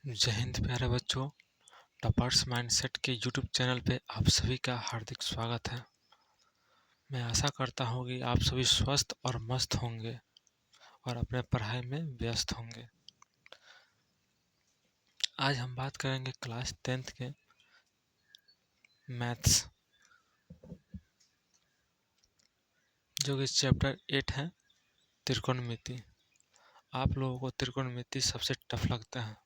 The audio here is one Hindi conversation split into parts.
जय हिंद प्यारे बच्चों। टॉपर्स माइंडसेट के यूट्यूब चैनल पे आप सभी का हार्दिक स्वागत है। मैं आशा करता हूँ कि आप सभी स्वस्थ और मस्त होंगे और अपने पढ़ाई में व्यस्त होंगे। आज हम बात करेंगे क्लास 10th के मैथ्स, जो कि चैप्टर 8 है, त्रिकोणमिति। आप लोगों को त्रिकोणमिति सबसे टफ लगता है।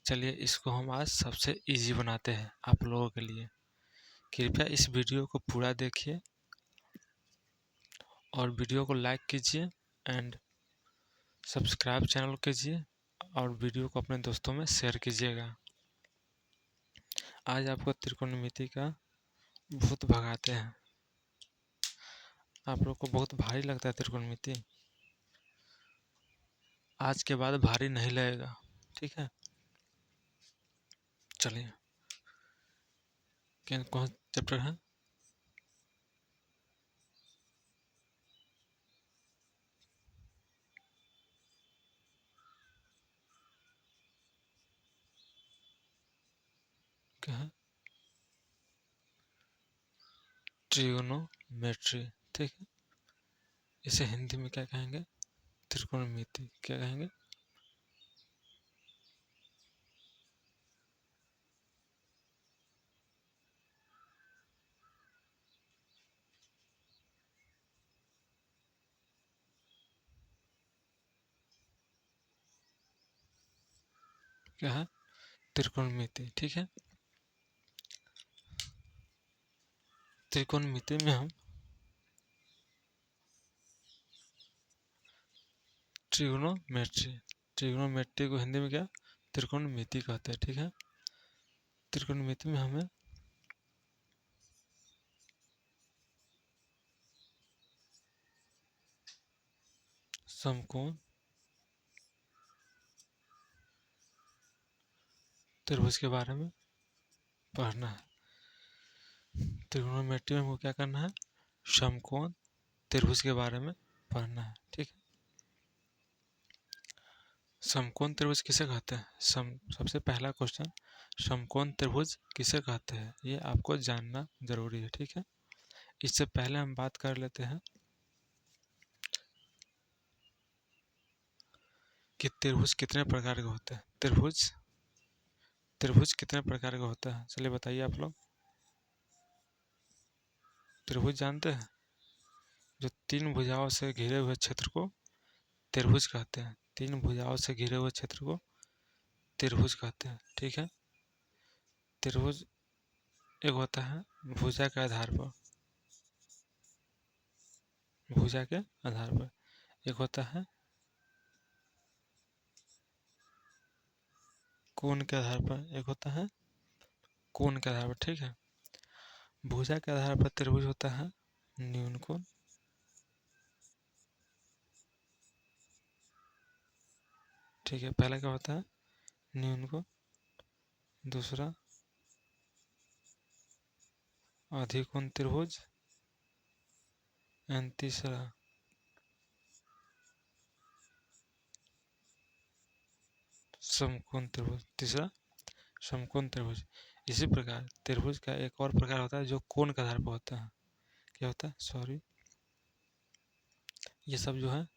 चलिए इसको हम आज सबसे इजी बनाते हैं आप लोगों के लिए। कृपया इस वीडियो को पूरा देखिए और वीडियो को लाइक कीजिए एंड सब्सक्राइब चैनल कीजिए और वीडियो को अपने दोस्तों में शेयर कीजिएगा। आज आपको त्रिकोणमिति का भूत भगाते हैं। आप लोग को बहुत भारी लगता है त्रिकोणमिति, आज के बाद भारी नहीं लगेगा, ठीक है। चलिए, कौन चैप्टर है? क्या है? ट्रिगोनोमेट्री, ठीक है। इसे हिंदी में क्या कहेंगे? त्रिकोणमिति। क्या कहेंगे? क्या है? त्रिकोणमिति, ठीक है। त्रिकोणमिति में हम ट्रिगोनोमेट्री को हिंदी में क्या? त्रिकोणमिति कहते हैं, ठीक है। त्रिकोणमिति में हमें समकोण, त्रिभुज के बारे में पढ़ना है। त्रिकोणमिति में हमको क्या करना है? समकोण, त्रिभुज के बारे में पढ़ना है, ठीक है। समकोण त्रिभुज किसे कहते हैं? सबसे पहला क्वेश्चन, समकोण त्रिभुज किसे कहते हैं, ये आपको जानना जरूरी है, ठीक है। इससे पहले हम बात कर लेते हैं कि त्रिभुज कितने प्रकार के होते हैं। त्रिभुज कितने प्रकार का होता है, चलिए बताइए आप लोग। त्रिभुज जानते हैं? जो तीन भुजाओं से घिरे हुए क्षेत्र को त्रिभुज कहते हैं। तीन भुजाओं से घिरे हुए क्षेत्र को त्रिभुज कहते हैं, ठीक है। त्रिभुज एक होता है भुजा के आधार पर, भुजा के आधार पर। एक होता है कोण के आधार पर, एक होता है कोण के आधार पर, ठीक है। भुजा के आधार पर त्रिभुज होता है न्यून कोण, ठीक है। पहला क्या होता है? न्यून कोण। दूसरा अधिकोण त्रिभुज एंड तीसरा समकोण त्रिभुज। तीसरा समकोण त्रिभुज। इसी प्रकार त्रिभुज का एक और प्रकार होता है जो कोण के आधार पर होता है। क्या होता है? सॉरी, ये सब जो है,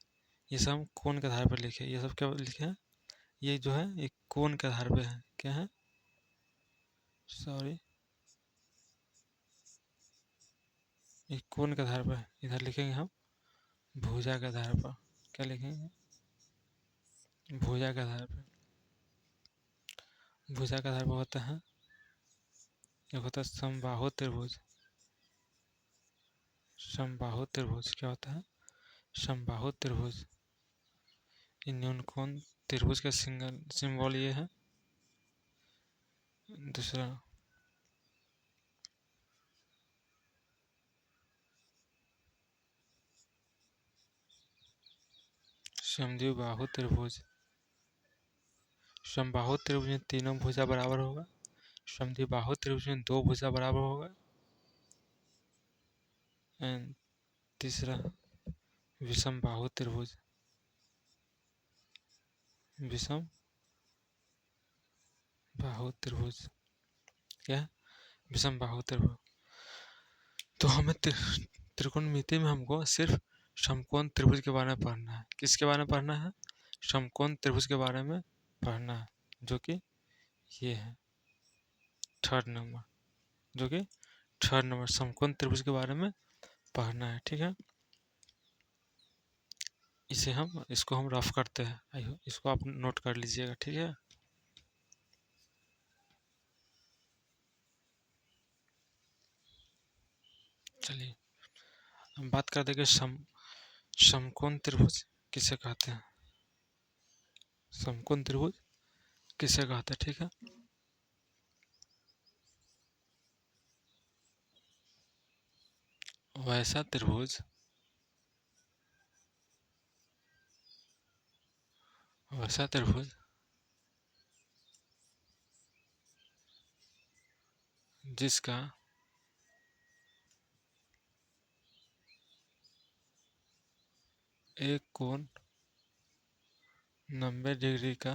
ये सब हम कोण के आधार पर लिखे। ये सब क्या लिखे हैं? ये जो है एक कोण के आधार पर है। क्या है? सॉरी, एक कोण के आधार पर। इधर लिखेंगे हम भुजा के आधार पर। क्या लिखेंगे? भुजा के आधार पर। भुजा के आधार पर होता है, एक होता है समबाहु त्रिभुज। समबाहु त्रिभुज क्या होता है? समबाहु त्रिभुज। न्यून कोण त्रिभुज का सिंबल ये है। दूसरा समद्विबाहु त्रिभुज। समबाहु त्रिभुज में तीनों भुजा बराबर होगा, समद्विबाहु त्रिभुज में दो भुजा बराबर होगा। एंड तीसरा विषमबाहु त्रिभुज। विषम बाहु त्रिभुज, क्या है? विषम बाहु त्रिभुज। तो हमें त्रिकोणमिति में हमको सिर्फ समकोण त्रिभुज के बारे में पढ़ना है। किसके बारे में पढ़ना है? समकोण त्रिभुज के बारे में पढ़ना है, जो कि ये है थर्ड नंबर, जो कि थर्ड नंबर समकोण त्रिभुज के बारे में पढ़ना है। ठीक है, इसको हम रफ करते हैं। इसको आप नोट कर लीजिएगा। ठीक है, चलिए हम बात कर देंगे समकोण त्रिभुज किसे कहते हैं। समकोण त्रिभुज किसे कहते हैं? ठीक है, वैसा त्रिभुज जिसका एक कोण 90 डिग्री का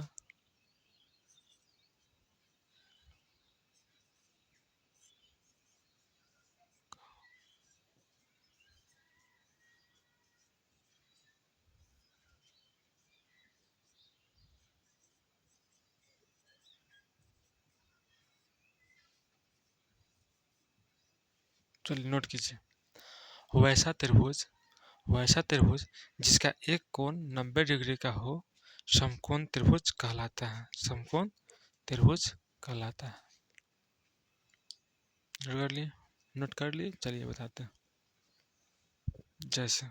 चलिए नोट कीजिए, वैसा त्रिभुज जिसका एक कोण 90 डिग्री का हो समकोण त्रिभुज कहलाता है। समकोण त्रिभुज कहलाता है। कर लिए, नोट कर लिए। चलिए बताते हैं। जैसे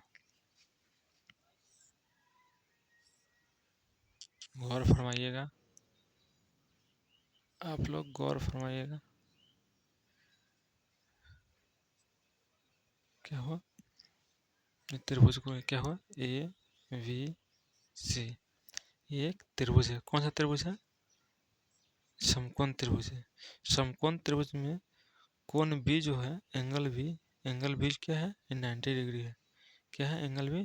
गौर फरमाइएगा, आप लोग गौर फरमाइएगा। क्या हुआ? त्रिभुज को क्या हुआ? ए बी सी, ये एक त्रिभुज है। कौन सा त्रिभुज है? समकोण त्रिभुज है। समकोण त्रिभुज में कोण बी जो है, एंगल बी क्या है? 90 डिग्री है। क्या है? एंगल बी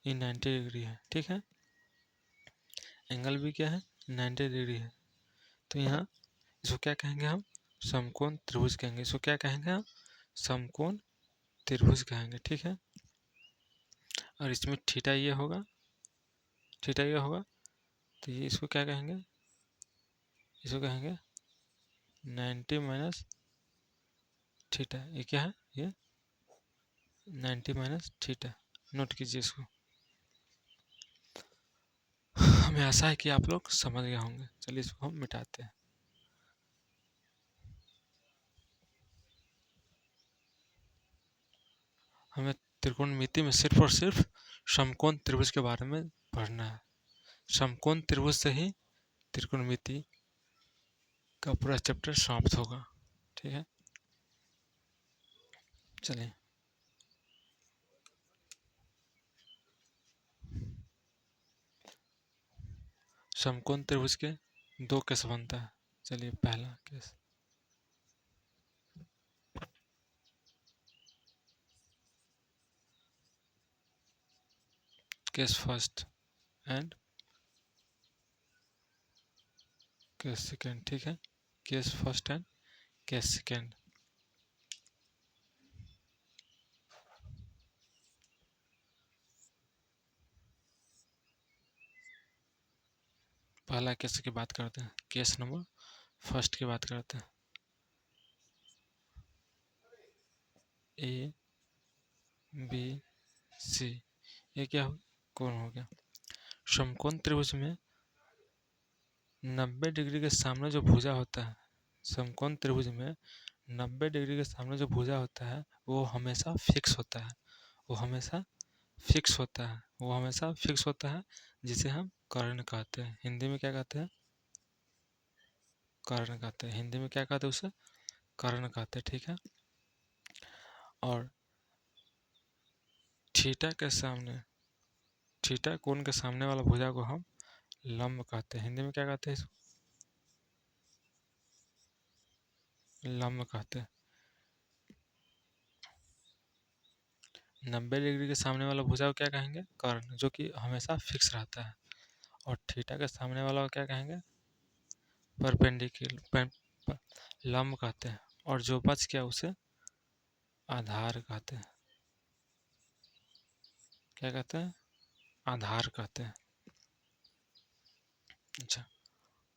90 डिग्री है। ठीक है, एंगल बी क्या है? 90 डिग्री है। तो यहाँ इसको क्या कहेंगे हम? समकोण त्रिभुज कहेंगे। इसको क्या कहेंगे हम? समकोण त्रिभुज कहेंगे। ठीक है, और इसमें थीटा ये होगा, तो ये इसको क्या कहेंगे? इसको कहेंगे 90 माइनस थीटा। ये क्या है? ये 90 माइनस थीटा। नोट कीजिए इसको। हमें आशा है कि आप लोग समझ गए होंगे। चलिए इसको हम मिटाते हैं। हमें त्रिकोणमिति में सिर्फ और सिर्फ समकोण त्रिभुज के बारे में पढ़ना है। समकोण त्रिभुज से ही त्रिकोणमिति का पूरा चैप्टर समाप्त होगा। ठीक है, चलिए समकोण त्रिभुज के दो केस बनता है। चलिए पहला case, case first and case second. ठीक है, case first and case second. पहला केस की बात करते हैं, केस नंबर फर्स्ट की बात करते हैं। ए बी सी, ये क्या हो? कोण हो गया। समकोण त्रिभुज में 90 डिग्री के सामने जो भुजा होता है, समकोण त्रिभुज में 90 डिग्री के सामने जो भुजा होता है वो हमेशा फिक्स होता है। वो हमेशा फिक्स होता है, जिसे हम कर्ण कहते हैं। हिंदी में क्या कहते हैं? कर्ण कहते हैं। हिंदी में क्या कहते हैं? उसे कर्ण कहते हैं। ठीक है, और थीटा कोण के सामने वाला भुजा को हम लंब कहते हैं। हिंदी में क्या कहते हैं? इसको लंब कहते हैं। 90 डिग्री के सामने वाला भुजा को क्या कहेंगे? कर्ण, जो कि हमेशा फिक्स रहता है। और थीटा के सामने वाला को क्या कहेंगे? परपेंडिकुलर लंब कहते हैं, और जो बच गया उसे आधार कहते हैं। क्या कहते हैं? आधार कहते हैं। अच्छा,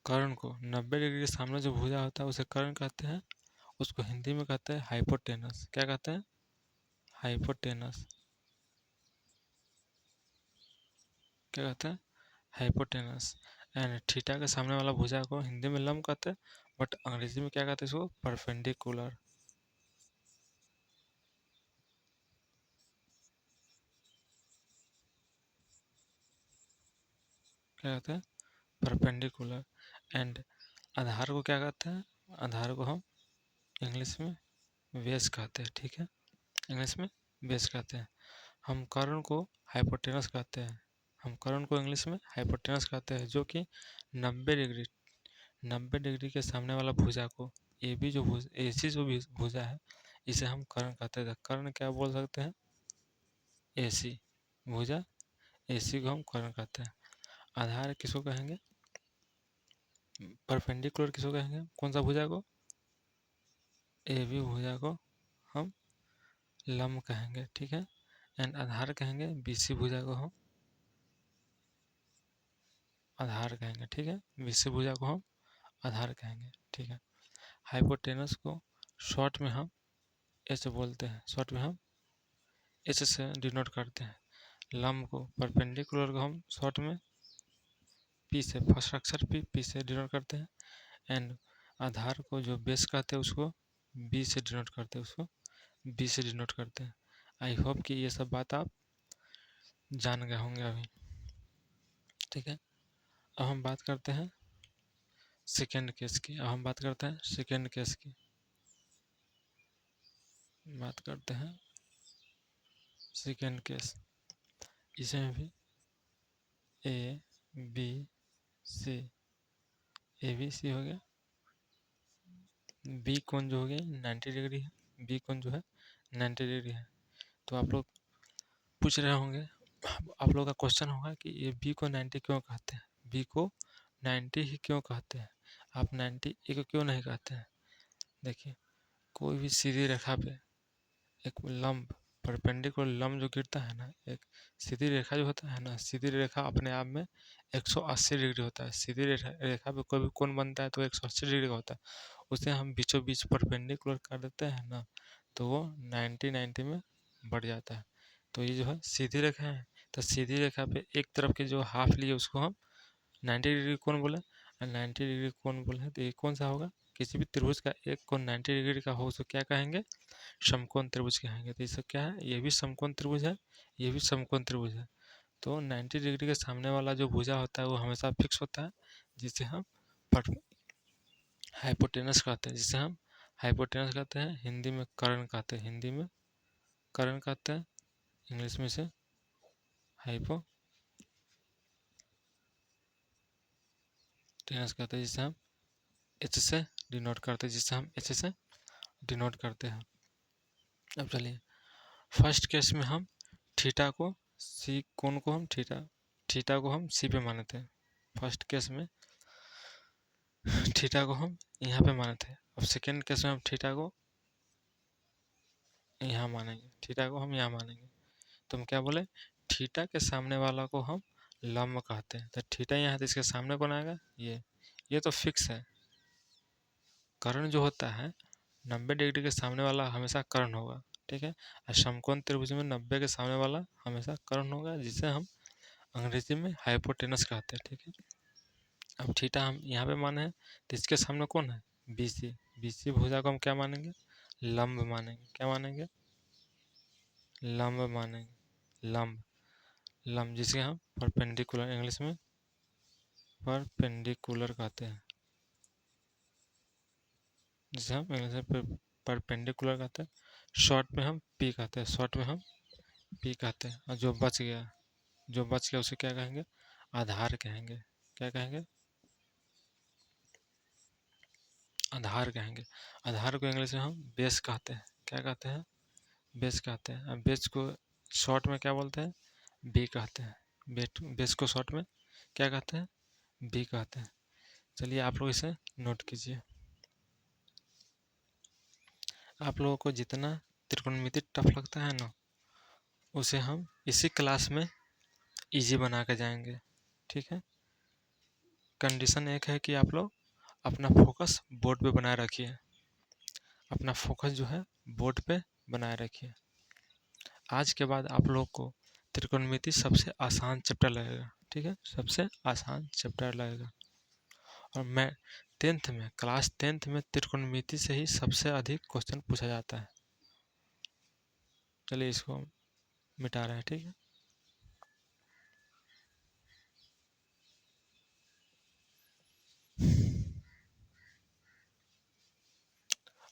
कर्ण को 90 डिग्री के सामने जो भुजा होता है उसे कर्ण कहते हैं। उसको हिंदी में कहते हैं हाइपोटेनस। क्या कहते हैं? हाइपोटेनस। क्या कहते हैं? हाइपोटेनस। एंड थीटा के सामने वाला भुजा को हिंदी में लंब कहते हैं, बट अंग्रेजी में क्या कहते हैं इसको? परपेंडिकुलर। क्या कहते हैं? परपेंडिकुलर। एंड आधार को क्या कहते हैं? आधार को हम इंग्लिश में बेस कहते हैं। ठीक है, इंग्लिश में बेस कहते हैं। हम कर्ण को हाइपोटेनस कहते हैं। हम कर्ण को इंग्लिश में हाइपोटेनस कहते हैं, जो कि 90 डिग्री के सामने वाला भुजा को ए बी जो भुजा ए सी जो भी भुजा है, इसे हम कर्ण कहते हैं। कर्ण क्या बोल सकते हैं? ए सी भुजा, ए सी को हम कर्ण कहते हैं। आधार किसको कहेंगे? परपेंडिकुलर किसको कहेंगे? कौन सा भुजा को? ए बी भुजा को हम लंब कहेंगे। ठीक है, एंड आधार कहेंगे बी सी भुजा को हम आधार कहेंगे। ठीक है, बी सी भुजा को हम आधार कहेंगे। ठीक है, हाइपोटेनस को शॉर्ट में हम एच बोलते हैं। शॉर्ट में हम एच से डिनोट करते हैं। लंब को परपेंडिकुलर को हम शॉर्ट में पी से, फर्स्ट अक्षर पी से डिनोट करते हैं। एंड आधार को जो बेस कहते हैं उसको बी से डिनोट करते हैं, उसको बी से डिनोट करते हैं। आई होप कि ये सब बात आप जान गए होंगे अभी। ठीक है, अब हम बात करते हैं सेकेंड केस की। अब हम बात करते हैं सेकेंड केस की। बात करते हैं सेकेंड केस। इसमें भी A B C, A B C हो गया, बी कोण जो हो गया 90 डिग्री है, बी कोण जो है 90 डिग्री है। तो आप लोग पूछ रहे होंगे, आप लोग का क्वेश्चन होगा कि ये बी को 90 क्यों कहते हैं? बी को 90 ही क्यों कहते हैं? आप 90 ए को क्यों नहीं कहते हैं? देखिए, कोई भी सीधी रेखा पे एक लंब, परपेंडिकुलर लंब जो गिरता है ना, एक सीधी रेखा जो होता है ना, सीधी रेखा अपने आप में 180 डिग्री होता है। सीधी रेखा पे कोई भी कोण बनता है तो 180 डिग्री का होता है। उसे हम बीचों बीच परपेंडिकुलर कर देते हैं ना, तो वो 90 में बढ़ जाता है। तो ये जो है सीधी रेखा है, तो सीधी रेखा पे एक तरफ के जो हाफ लिए उसको हम 90 डिग्री कोण बोले, और 90 डिग्री कोण बोले तो ये कौन सा होगा? किसी भी त्रिभुज का एक कोण 90 डिग्री का हो तो क्या कहेंगे? समकोण त्रिभुज कहेंगे। तो इसका क्या है? ये भी समकोण त्रिभुज है, ये भी समकोण त्रिभुज है। तो 90 डिग्री के सामने वाला जो भुजा होता है वो हमेशा फिक्स होता है, जिसे हम हाइपोटेनस कहते हैं। जिसे हम हाइपोटेनस कहते हैं, हिंदी में कर्ण कहते हैं। हिंदी में कर्ण कहते हैं, इंग्लिश में से हाइपोटेनस कहते हैं, जिसे हम एच से डिनोट करते हैं, जिसे हम एच से डिनोट करते हैं। अब चलिए, फर्स्ट केस में हम थीटा को सी, कोण को हम थीटा को हम सी पे माने थे। फर्स्ट केस में थीटा को हम यहाँ पे माने थे। अब सेकेंड केस में हम थीटा को यहाँ मानेंगे, थीटा को हम यहाँ मानेंगे। तो हम क्या बोले? थीटा के सामने वाला को हम लंब कहते हैं। तो थीटा यहाँ है तो इसके सामने कौन आएगा? ये तो फिक्स है। कर्ण जो होता है 90 डिग्री के सामने वाला हमेशा कर्ण होगा। ठीक है, और समकोण त्रिभुज में 90 के सामने वाला हमेशा कर्ण होगा, जिसे हम अंग्रेजी में हाइपोटेनस कहते हैं। ठीक है, अब थीटा हम यहाँ पे माने हैं, तो इसके सामने कौन है? B C. बी सी भुजा को हम क्या मानेंगे? लंब मानेंगे। क्या मानेंगे? लंब मानेंगे। लंब, लंब जिसे हम परपेंडिकुलर, इंग्लिश में परपेंडिकुलर कहते हैं, जिसे हम इंग्लिश में परपेंडिकुलर कहते हैं। शॉर्ट में हम पी कहते हैं, शॉर्ट में हम पी कहते हैं। और जो बच गया उसे क्या कहेंगे? आधार कहेंगे। क्या कहेंगे? आधार कहेंगे। आधार को इंग्लिश में हम बेस कहते हैं। क्या कहते हैं? बेस कहते हैं। अब बेस को शॉर्ट में क्या बोलते हैं? बी कहते हैं। बेस को शॉर्ट में क्या कहते हैं? बी कहते हैं। चलिए आप लोग इसे नोट कीजिए। आप लोगों को जितना त्रिकोणमिति टफ लगता है ना, उसे हम इसी क्लास में इजी बना के जाएंगे, ठीक है। कंडीशन एक है कि आप लोग अपना फोकस बोर्ड पे बनाए रखिए, अपना फोकस जो है बोर्ड पे बनाए रखिए। आज के बाद आप लोग को त्रिकोणमिति सबसे आसान चैप्टर लगेगा, ठीक है, सबसे आसान चैप्टर लगेगा। और मैं क्लास 10th में त्रिकोणमिति से ही सबसे अधिक क्वेश्चन पूछा जाता है। चलिए इसको हम मिटा रहे हैं, ठीक है।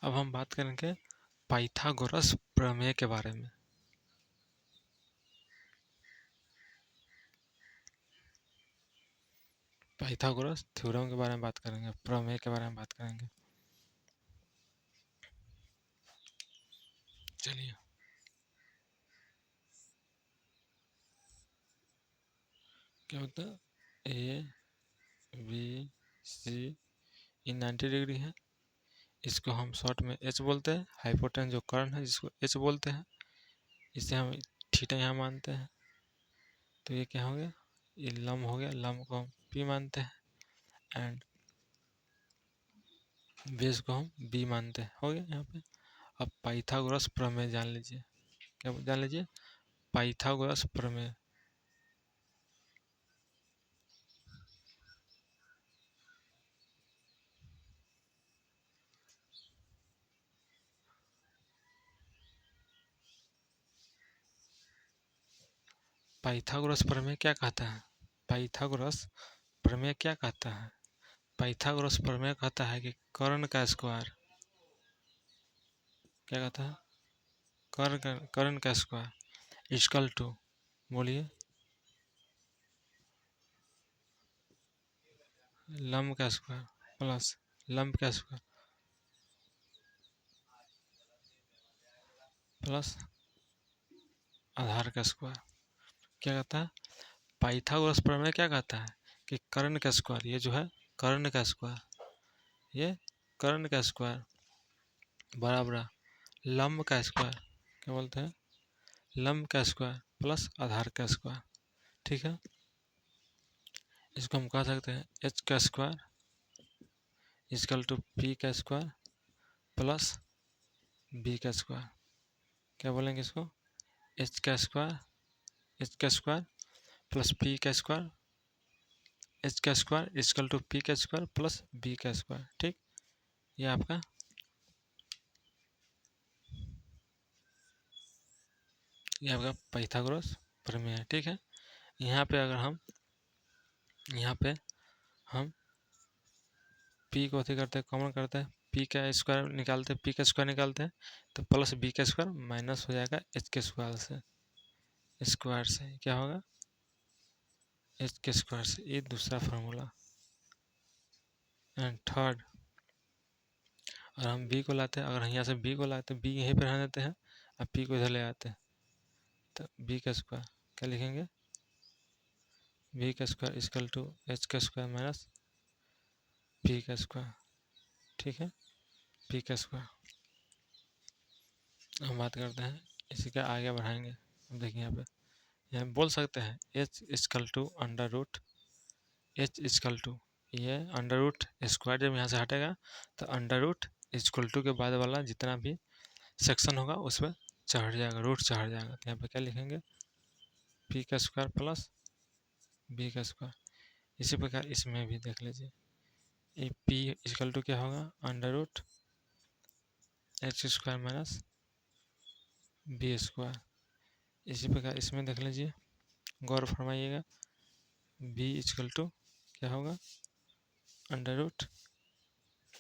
अब हम बात करेंगे पाइथागोरस प्रमेय के बारे में। पाइथागोरस थ्योरम के बारे में बात करेंगे, प्रमेय के बारे में बात करेंगे। चलिए क्या होता है, ए बी सी, ये 90 डिग्री है, इसको हम शॉर्ट में एच बोलते हैं। हाइपोटेनस जो कर्ण है जिसको एच बोलते हैं, इसे हम थीटा यहाँ मानते हैं। तो ये क्या हो गया, ये लंब हो गया, लंब को हम पी मानते हैं एंड बेस को हम बी मानते हैं, हो गया यहाँ पे। अब पाइथागोरस प्रमेय जान लीजिए, क्या जान लीजिए, पाइथागोरस प्रमेय। पाइथागोरस प्रमेय क्या कहता है, पाइथागोरस प्रमेय क्या कहता है, पाइथागोरस प्रमेय कहता है कि कर्ण का स्क्वायर, क्या कहता है, कर्ण का स्क्वायर इक्वल टू, बोलिए, लंब का स्क्वायर प्लस लंब का स्क्वायर प्लस आधार का स्क्वायर। क्या कहता है, पाइथागोरस प्रमेय क्या कहता है कि कर्ण का स्क्वायर, ये जो है कर्ण का स्क्वायर, ये कर्ण का स्क्वायर बराबर लंब का स्क्वायर, क्या बोलते हैं, लंब का स्क्वायर प्लस आधार का स्क्वायर, ठीक है। इसको हम कह सकते हैं एच का स्क्वायर इक्वल टू पी का स्क्वायर प्लस बी का स्क्वायर। क्या बोलेंगे इसको, एच का स्क्वायर प्लस पी का स्क्वायर, एच का स्क्वायर इक्वल टू पी का स्क्वायर प्लस बी का स्क्वायर, ठीक। ये आपका पाइथागोरस प्रमेय है, ठीक है। यहाँ पे अगर हम पी को अथी करते हैं, कॉमन करते हैं, पी का स्क्वायर निकालते हैं, पी का स्क्वायर निकालते हैं तो प्लस बी का स्क्वायर माइनस हो जाएगा एच के स्क्वायर से क्या होगा, एच के स्क्वायर से। ये दूसरा फार्मूला। एंड थर्ड, अगर हम बी को लाते हैं, अगर यहाँ से बी को लाते हैं, बी यहीं पर रहने देते हैं, अब पी को इधर ले आते हैं तो बी का स्क्वायर क्या लिखेंगे, बी का स्क्वायर इक्वल टू एच का स्क्वायर माइनस पी का स्क्वायर, ठीक है, पी का स्क्वायर। हम बात करते हैं इसी का, आगे बढ़ाएंगे। अब देखिए यहाँ बोल सकते हैं H equal to under root, H equal to, ये अंडर रूट स्क्वायर जब यहाँ से हटेगा तो अंडर रूट इक्वल टू के बाद वाला जितना भी सेक्शन होगा उस पर चढ़ जाएगा, रूट चढ़ जाएगा। तो यहाँ पे क्या लिखेंगे, पी का स्क्वायर प्लस बी का स्क्वायर। इसी प्रकार इसमें भी देख लीजिए, ये पी इक्वल टू क्या होगा, under root H square minus B square. इसी प्रकार इसमें देख लीजिए, गौर फरमाइएगा, बी इक्वल टू क्या होगा, under root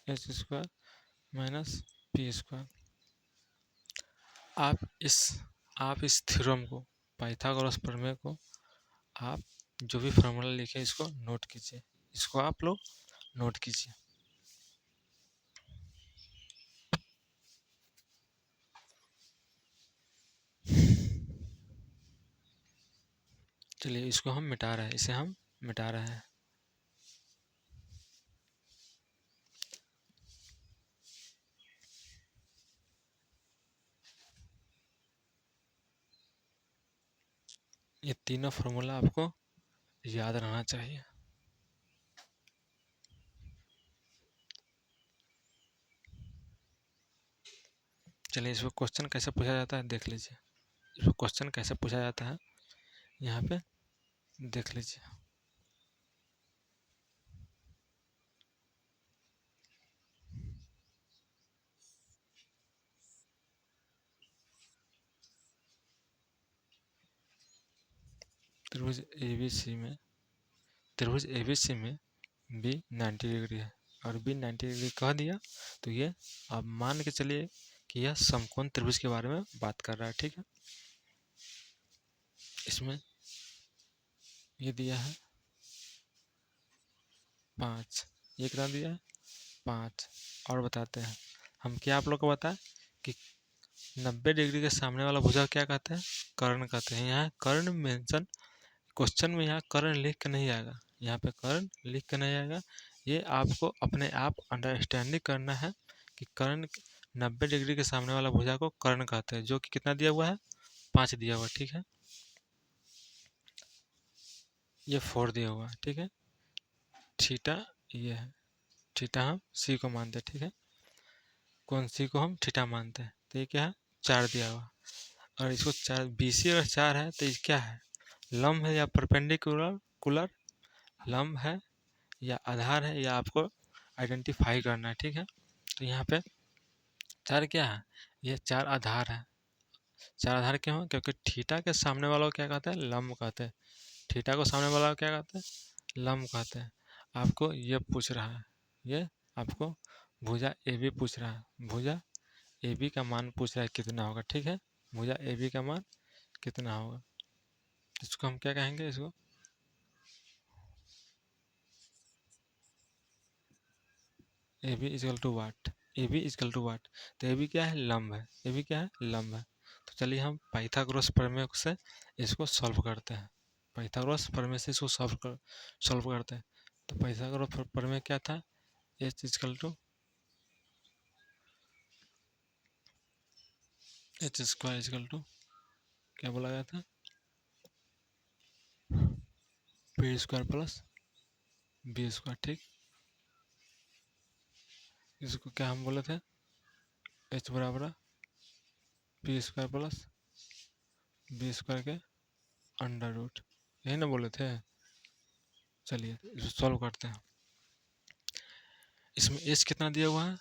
H square minus P square. आप इस थ्योरम को, पाइथागोरस प्रमेय को, आप जो भी फार्मूला लिखे इसको नोट कीजिए, इसको आप लोग नोट कीजिए। चलिए इसको हम मिटा रहे हैं, इसे हम मिटा रहे हैं। ये तीनों फॉर्मूला आपको याद रहना चाहिए। चलिए इसको क्वेश्चन कैसे पूछा जाता है देख लीजिए। इसको क्वेश्चन कैसे पूछा जाता है यहाँ पे देख लीजिए। त्रिभुज ABC में बी 90 डिग्री है और बी 90 डिग्री कह दिया तो ये आप मान के चलिए कि यह समकोण त्रिभुज के बारे में बात कर रहा है। ठीक है, इसमें ये दिया है 5, ये कितना दिया है 5। और बताते हैं हम क्या आप लोग को बताएं कि 90 डिग्री के सामने वाला भुजा क्या कहते हैं, कर्ण कहते हैं। यहाँ कर्ण मेंशन क्वेश्चन में यहाँ कर्ण लिख के नहीं आएगा, यहाँ पे कर्ण लिख के नहीं आएगा। ये आपको अपने आप अंडरस्टैंडिंग करना है कि कर्ण 90 डिग्री के सामने वाला भुजा को कर्ण कहते हैं, जो कि कितना दिया हुआ है 5 दिया हुआ है। ठीक है, ये 4 दिया हुआ है। ठीक है, थीटा ये है, थीटा हम सी को मानते हैं। ठीक है, कौन सी को हम थीटा मानते हैं, तो ये क्या है 4 दिया हुआ। और इसको 4 BC अगर 4 है तो ये क्या है, लंब है या परपेंडिकुलर कुलर, लंब है या आधार है, या आपको आइडेंटिफाई करना है। ठीक है, तो यहाँ पे 4 क्या है, ये 4 आधार है। 4 आधार क्यों है, क्योंकि थीटा के सामने वाला को क्या कहते हैं, लंब कहते हैं। थीटा को सामने वाला को क्या कहते हैं, लंब कहते हैं। आपको ये पूछ रहा है, ये आपको भुजा AB पूछ रहा है, भुजा AB का मान पूछ रहा है कितना होगा। ठीक है, भुजा AB का मान कितना होगा, इसको हम क्या कहेंगे, इसको AB equal to what, AB equal to what. तो AB क्या है, लंब है, AB क्या है, लंब है। तो चलिए हम पाइथागोरस प्रमेय से इसको सॉल्व करते हैं। पाइथागोरस प्रमेय से इसको सॉल्व करते हैं। तो पाइथागोरस प्रमेय क्या था, H is equal to H square is equal to क्या बोला गया था, P square plus B square. ठीक, इसको क्या हम बोले थे, H बराबर P square plus B square के अंडर रूट, यही ना बोले थे। चलिए इसको सॉल्व करते हैं। इसमें H कितना दिया हुआ है,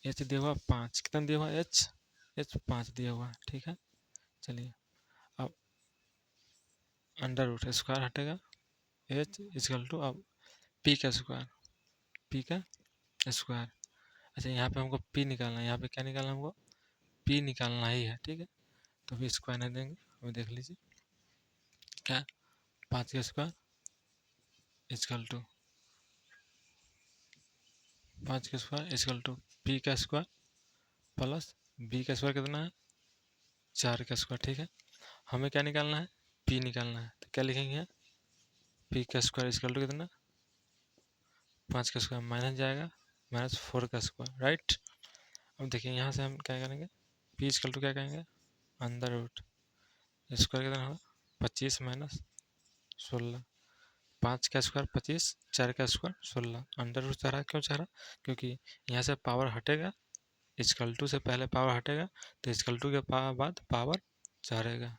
H दिया हुआ 5, कितना दिया हुआ है H 5 दिया हुआ है। ठीक है, चलिए अब अंडर रूट स्क्वायर हटेगा, H इजकल टू अब P का स्क्वायर, P का स्क्वायर। अच्छा यहाँ पे हमको P निकालना है, यहाँ पे क्या निकालना है हमको, P निकालना ही है। ठीक है, तो भी स्क्वायर नहीं देंगे, अभी देख लीजिए क्या, 5 का स्क्वायर इजकल टू 5 का स्क्वायर इजकल टू P का स्क्वायर प्लस B का स्क्वायर कितना है 4 का स्क्वायर। ठीक है, हमें क्या निकालना है, P निकालना है। तो क्या लिखेंगे, P का स्क्वायर इजकल टू कितना 5 का स्क्वायर माइनस जाएगा -4 का स्क्वायर। राइट, अब देखिए यहाँ से हम क्या करेंगे, P इजकल टू क्या कहेंगे, अंडर रूट स्क्वायर कितना होगा 25 माइनस 16, 5 का स्क्वायर 25, 4 का स्क्वायर 16। अंडर रूट चाह रहा, क्यों चाह रहा, क्योंकि यहाँ से पावर हटेगा, इजकल टू से पहले पावर हटेगा, तो इजकल टू के बाद पावर चढ़ेगा,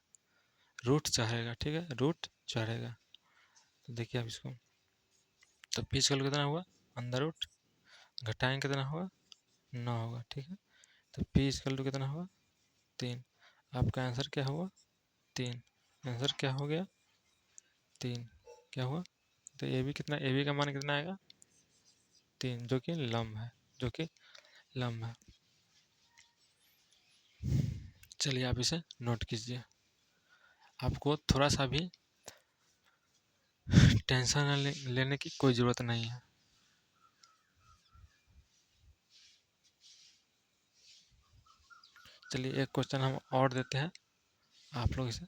रूट चढ़ेगा। ठीक है, रूट चढ़ेगा। तो देखिए अब इसको, तो पी इजकल कितना हुआ, अंडर रूट घटाएंगे कितना होगा 9 होगा। ठीक है, तो पी इजकल टू कितना होगा 3। आपका आंसर क्या हुआ 3, आंसर क्या हो गया 3, क्या हुआ। तो ए बी कितना, ए बी का मान कितना आएगा 3, जो कि लंब है, जो कि लंब है। चलिए आप इसे नोट कीजिए, आपको थोड़ा सा भी टेंशन लेने की कोई ज़रूरत नहीं है। चलिए एक क्वेश्चन हम और देते हैं, आप लोग इसे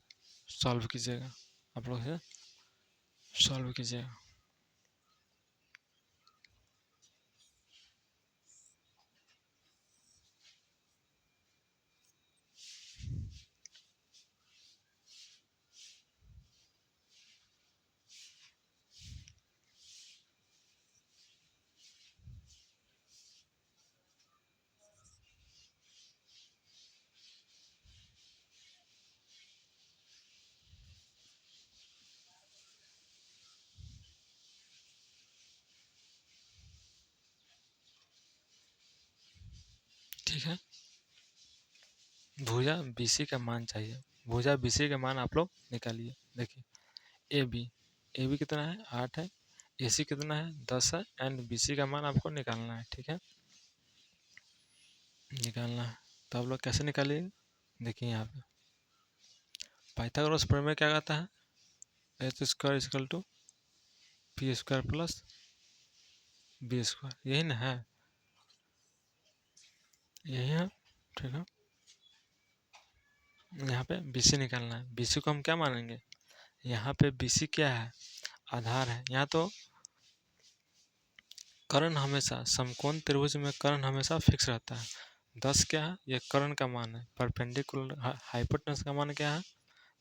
सॉल्व कीजिएगा, आप लोग इसे सॉल्व कीजिएगा। ठीक है। भुजा BC का मान चाहिए, भुजा BC का मान आप लोग निकालिए। देखिए ए बी कितना है 8 है, AC कितना है 10 है, एंड BC का मान आपको निकालना है। ठीक है, निकालना है तो आप लोग कैसे निकालिए। देखिए यहाँ पे पाइथागोरस प्रमेय क्या कहता है, h² equal to p² plus b², यही ना है, यही है। ठीक है, यहाँ पे BC निकालना है। BC को हम क्या मानेंगे, यहाँ पे BC क्या है, आधार है। यहाँ तो कर्ण हमेशा समकोण त्रिभुज में कर्ण हमेशा फिक्स रहता है। 10 क्या है, ये कर्ण का मान है। परपेंडिकुलर हाइपोटेनस का मान क्या है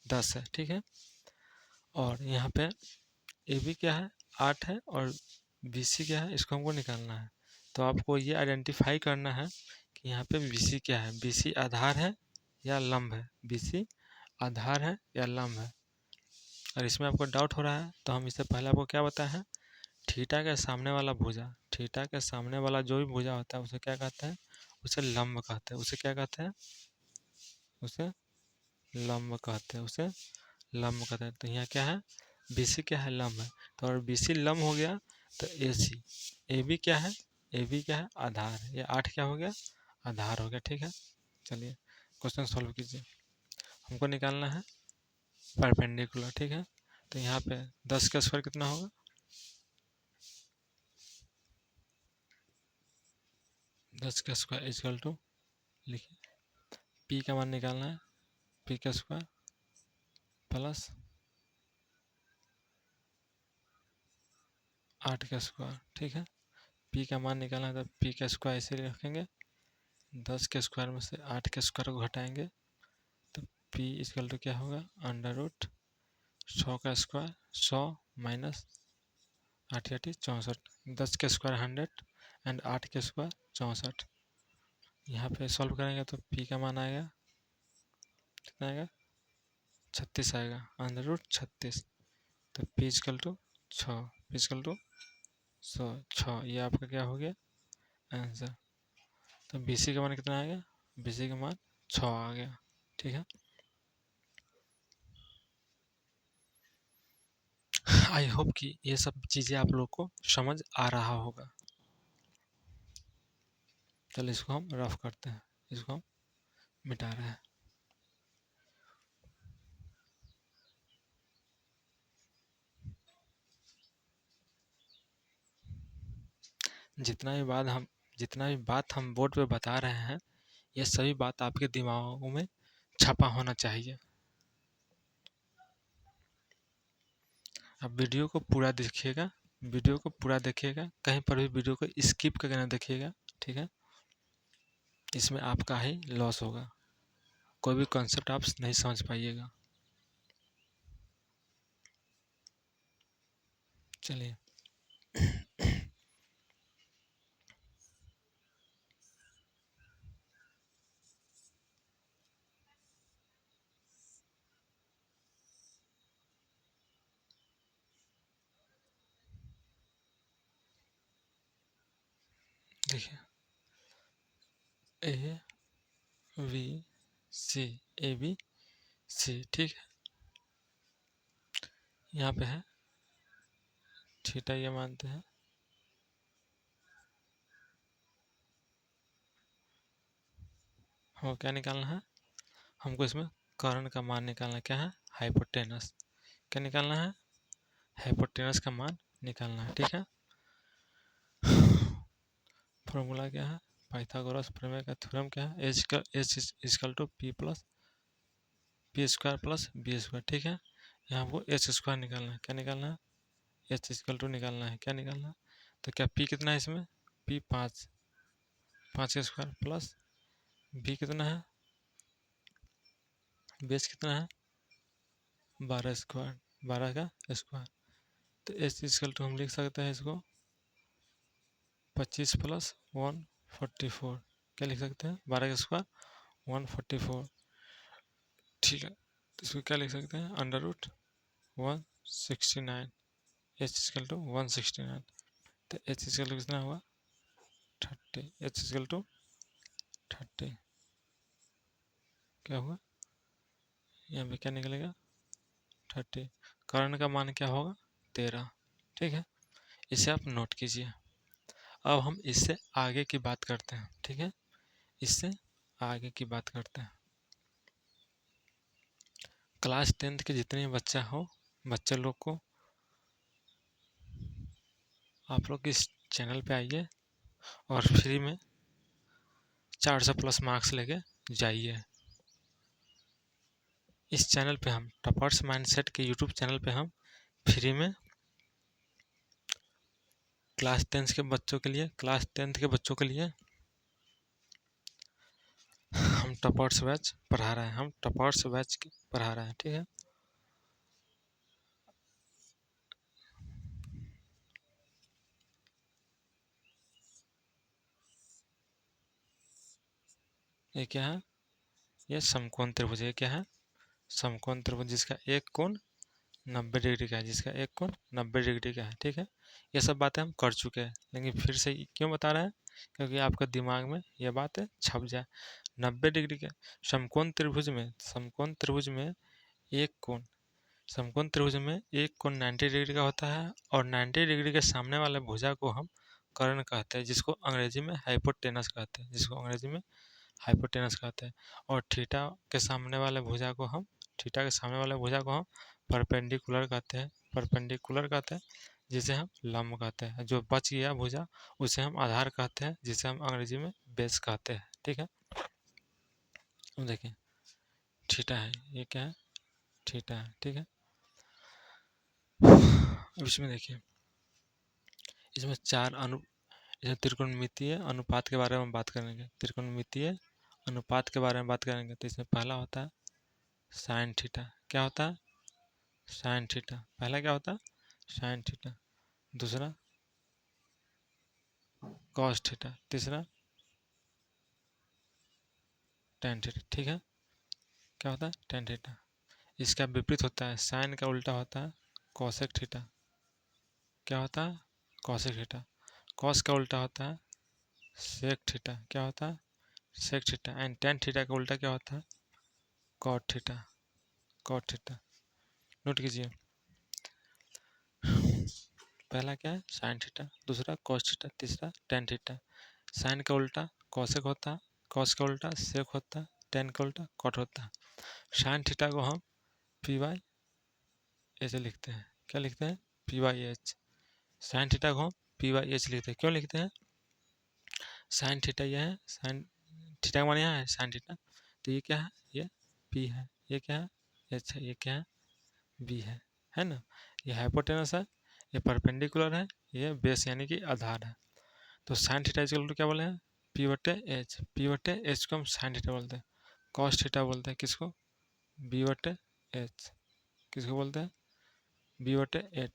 10 है। ठीक है, और यहाँ पे AB क्या है 8 है, और BC क्या है, इसको हमको निकालना है। तो आपको ये आइडेंटिफाई करना है कि यहाँ पे BC क्या है, BC आधार है या लंब है, BC आधार है या लंब है। और इसमें आपको डाउट हो रहा है तो हम इससे पहले आपको क्या बताया है, थीटा के सामने वाला भुजा, थीटा के सामने वाला जो भी भुजा होता है उसे क्या कहते हैं, उसे लंब कहते हैं। उसे क्या कहते हैं, उसे लंब कहते हैं, उसे लंब कहते हैं। तो यहाँ क्या है, BC क्या है, लंब है। तो अगर BC लंब हो गया तो AC, AB क्या है, AB क्या है, आधार है। ये 8 क्या हो गया, आधार हो गया। ठीक है, चलिए क्वेश्चन सॉल्व कीजिए। हमको निकालना है परपेंडिकुलर। ठीक है, तो यहाँ पे 10 का स्क्वायर कितना होगा, 10 का स्क्वायर इक्वल टू, लिखिए P का मान निकालना है, P का स्क्वायर प्लस 8 का स्क्वायर। ठीक है, P का मान निकालना है तो P का स्क्वायर ऐसे रखेंगे, 10 के स्क्वायर में से 8 के स्क्वायर को घटाएंगे तो P इक्वल टू क्या होगा, अंडर रूट 100 का स्क्वायर, 100 माइनस 8 64, 10 के स्क्वायर 100 एंड 8 के स्क्वायर 64। यहाँ पे सॉल्व करेंगे तो P का मान आएगा कितना आएगा, 36 आएगा, अंडर रूट 36। तो P equal to 6, P equal to 6, ये आपका क्या हो गया आंसर। तो BC का मान कितना आ गया, BC का मान 6 आ गया। ठीक है, आई होप कि ये सब चीज़ें आप लोग को समझ आ रहा होगा। चलो इसको हम रफ करते हैं, इसको हम मिटा रहे हैं। जितना भी बात हम बोर्ड पे बता रहे हैं, ये सभी बात आपके दिमागों में छपा होना चाहिए। अब वीडियो को पूरा देखिएगा, वीडियो को पूरा देखिएगा, कहीं पर भी वीडियो को स्किप करके ना देखिएगा। ठीक है, इसमें आपका ही लॉस होगा, कोई भी कॉन्सेप्ट आप नहीं समझ पाइएगा। चलिए देखिए, A B C, A B C। ठीक है, यहाँ पे है थीटा, ये मानते हैं। हमको क्या निकालना है, हमको इसमें कर्ण का मान निकालना है। क्या है, हाइपोटेनस। क्या निकालना है, हाइपोटेनस का मान निकालना है। ठीक है, फॉर्मूला क्या है, पाइथागोरस प्रमेय का थ्योरम क्या है, H equal to P plus b²। ठीक है, यहाँ हमको h² निकालना है। क्या निकालना है, h इक्वल टू निकालना है। क्या निकालना है, तो क्या p कितना है इसमें, p 5, 5 का स्क्वायर प्लस b कितना है, बेस कितना है 12 स्क्वायर, 12 का स्क्वायर। तो h इक्वल टू हम लिख सकते हैं इसको 25 प्लस 144। क्या लिख सकते हैं, 12 का स्क्वायर 144। ठीक है, तो इसको क्या लिख सकते हैं, under root 169, h equal to 169। तो h इक्वल टू कितना हुआ 30, h इक्वल टू 30 क्या हुआ, यहाँ पे क्या निकलेगा 30, कर्ण का मान क्या होगा 13। ठीक है, इसे आप नोट कीजिए। अब हम इससे आगे की बात करते हैं। ठीक है, इससे आगे की बात करते हैं। क्लास 10th के जितने बच्चा हो, बच्चे लोग को आप लोग इस चैनल पे आइए और फ्री में 400 प्लस मार्क्स लेके जाइए। इस चैनल पे हम टॉपर्स माइंडसेट के यूट्यूब चैनल पे हम फ्री में क्लास 10th के बच्चों के लिए, क्लास 10th के बच्चों के लिए हम टॉपर्स बैच पढ़ा रहे हैं, हम टॉपर्स बैच पढ़ा रहे हैं। ठीक है, ये क्या है, ये समकोण त्रिभुज। ये क्या है, समकोण त्रिभुज जिसका एक कोण 90 डिग्री का है, जिसका एक कोण 90 डिग्री का है। ठीक है, ये सब बातें हम कर चुके हैं, लेकिन फिर से क्यों बता रहे हैं, क्योंकि आपके दिमाग में ये बातें छप जाए। 90 डिग्री के समकोण त्रिभुज में, समकोण त्रिभुज में एक कोण, समकोण त्रिभुज में एक कोण 90 डिग्री का होता है और 90 डिग्री के सामने वाले भुजा को हम कर्ण कहते हैं, जिसको अंग्रेजी में हाइपोटेनस कहते हैं, जिसको अंग्रेजी में हाइपोटेनस कहते हैं। और थीटा के सामने वाले भुजा को हम, थीटा के सामने वाले भुजा को हम परपेंडिकुलर कहते हैं, परपेंडिकुलर कहते हैं, जिसे हम लंब कहते हैं। जो बच गया भुजा उसे हम आधार कहते हैं, जिसे हम अंग्रेजी में बेस कहते हैं। ठीक है, अब देखिए थीटा है, ये क्या है, थीटा है। ठीक है, अब इसमें देखिए, इसमें चार इसमें त्रिकोणमितीय अनुपात के बारे में बात करेंगे, त्रिकोणमितीय अनुपात के बारे में बात करेंगे। तो इसमें पहला होता है साइन थीटा। क्या होता है, साइन थीटा। पहला क्या होता है, साइन थीटा। दूसरा कॉस थीटा। तीसरा टेन थीटा। ठीक है, क्या होता है, टेन थीटा। इसका विपरीत होता है, साइन का उल्टा होता है कॉसेक थीटा। क्या होता है, कॉसेक थीटा। कॉस का उल्टा होता है सेक थीटा। क्या होता है, sec theta. And tan theta का उल्टा क्या होता है, cot theta, cot theta. Note कीजिए, पहला क्या है, साइन थीटा। दूसरा कॉस थीटा। तीसरा टेन थीटा। साइन का उल्टा कॉसेक होता है, कॉस का उल्टा सेक होता है, टेन का उल्टा कॉट होता है। साइन थीटा को हम पी वाई ऐसे लिखते हैं। क्या लिखते हैं, P Y H. Sine theta को हम पी वाई एच लिखते हैं। क्यों लिखते हैं, साइन थीटा यह है, साइन थीटा का मान यहाँ है साइन थीटा, तो ये क्या है, ये पी है। ये क्या है, एच है। ये क्या है, बी है ना। ये हाइपोटेनस है, ये परपेंडिकुलर है, ये बेस यानी कि आधार है। तो साइन थीटा इक्वल टू क्या बोले हैं, पी बटे एच। पी बटे एच को हम साइन थीटा बोलते हैं। कॉस थीटा बोलते हैं किसको, बी बटे एच। किसको बोलते हैं, बी बटे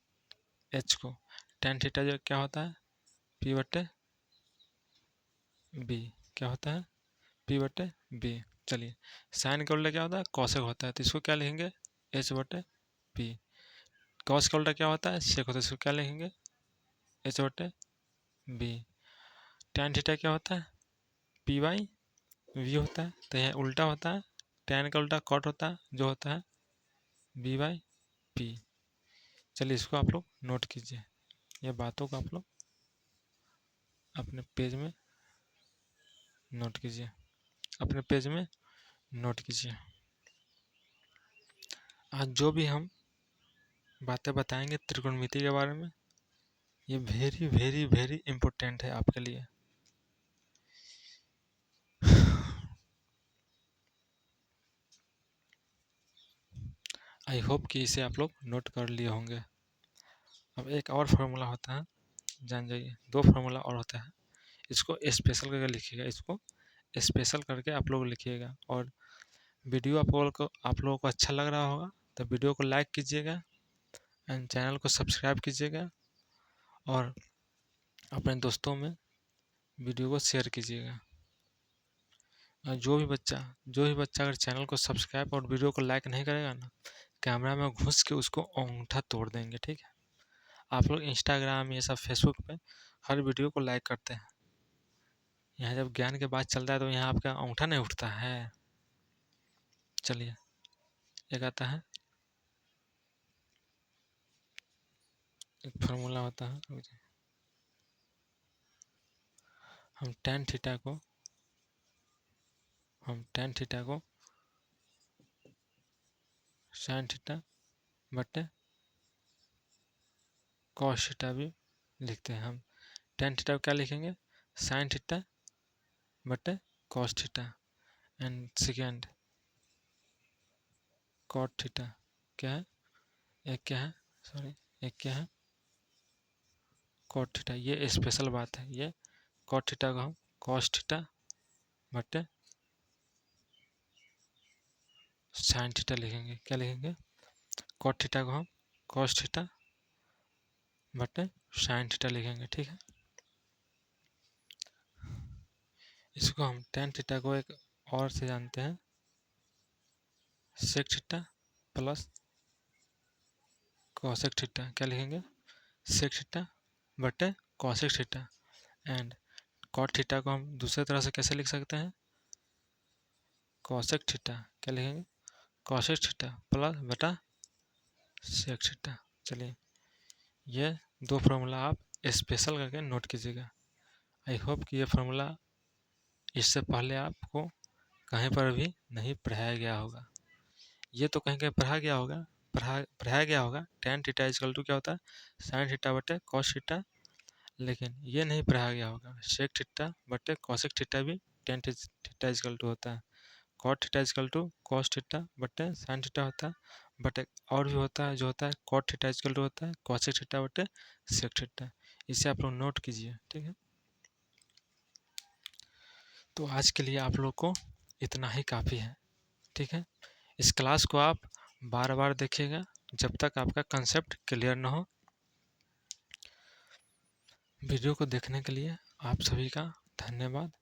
एच को। टेन थीटा जो क्या होता है, पी बटे बी। क्या होता है, पी बटे बी। चलिए, साइन का उल्टा क्या होता है, कॉसेक होता है, तो इसको क्या लिखेंगे, एच बटे पी। कॉस का उल्टा क्या होता है, सेक होता है, इसको क्या लिखेंगे, एच बटे बी। टेन थीटा क्या होता है, पी वाई वी होता है, तो यह उल्टा होता है, टेन का उल्टा कॉट होता है, जो होता है बी बाई पी। चलिए, इसको आप लोग नोट कीजिए, ये बातों को आप लोग अपने पेज में नोट कीजिए, अपने पेज में नोट कीजिए। आज जो भी हम बातें बताएंगे त्रिकोणमिति के बारे में, ये वेरी वेरी वेरी इम्पोर्टेंट है आपके लिए। आई होप कि इसे आप लोग नोट कर लिए होंगे। अब एक और फार्मूला होता है, जान जाइए, दो फार्मूला और होता है, इसको स्पेशल करके लिखिएगा, इसको स्पेशल करके आप लोग लिखिएगा। और वीडियो आप लोगों को अच्छा लग रहा होगा तो वीडियो को लाइक कीजिएगा एंड चैनल को सब्सक्राइब कीजिएगा और अपने दोस्तों में वीडियो को शेयर कीजिएगा। और जो भी बच्चा अगर चैनल को सब्सक्राइब और वीडियो को लाइक नहीं करेगा ना, कैमरा में घुस के उसको अंगूठा तोड़ देंगे। ठीक है, आप लोग इंस्टाग्राम ये सब फेसबुक पे हर वीडियो को लाइक करते हैं, यहाँ जब ज्ञान के बात चलता है तो यहाँ आपका अंगूठा नहीं उठता है। चलिए एक आता है, एक फार्मूला होता है, हम tan थीटा को sin थीटा बटे cos थीटा भी लिखते हैं। हम tan थीटा को क्या लिखेंगे, sin थीटा बटे cos theta, and second cot theta क्या है, एक क्या है, सॉरी एक क्या है cot थीटा। ये स्पेशल बात है, ये cot थीटा को हम cos थीटा बटे sin थीटा लिखेंगे। क्या लिखेंगे, cot थीटा को हम cos थीटा बटे sin थीटा लिखेंगे। ठीक है, इसको हम tan थीटा को एक और से जानते हैं, sec theta plus cosec theta. क्या लिखेंगे, sec थीटा बटे cosec theta, and cot theta को हम दूसरे तरह से कैसे लिख सकते हैं, cosec थीटा। क्या लिखेंगे, cosec थीटा प्लस बटा sec थीटा। चलिए ये दो फार्मूला आप स्पेशल करके नोट कीजिएगा। आई होप कि ये फार्मूला इससे पहले आपको कहीं पर भी नहीं पढ़ाया गया होगा। ये तो कहीं कहीं पढ़ाया गया होगा tan थीटा इजकल टू क्या होता है, sin थीटा बटे cos थीटा, लेकिन ये नहीं पढ़ाया गया होगा sec थीटा बटे cosec थीटा भी tan थीटा इजकल टू होता है, cot theta is equal to cos theta बटे sin थीटा होता है, बट एक और भी होता है जो होता है cot थीटा इजकल टू होता है cosec थीटा बटे sec थीटा। इसे आप लोग नोट कीजिए। ठीक है, तो आज के लिए आप लोग को इतना ही काफ़ी है। ठीक है, इस क्लास को आप बार बार देखिएगा जब तक आपका कंसेप्ट क्लियर ना हो। वीडियो को देखने के लिए आप सभी का धन्यवाद।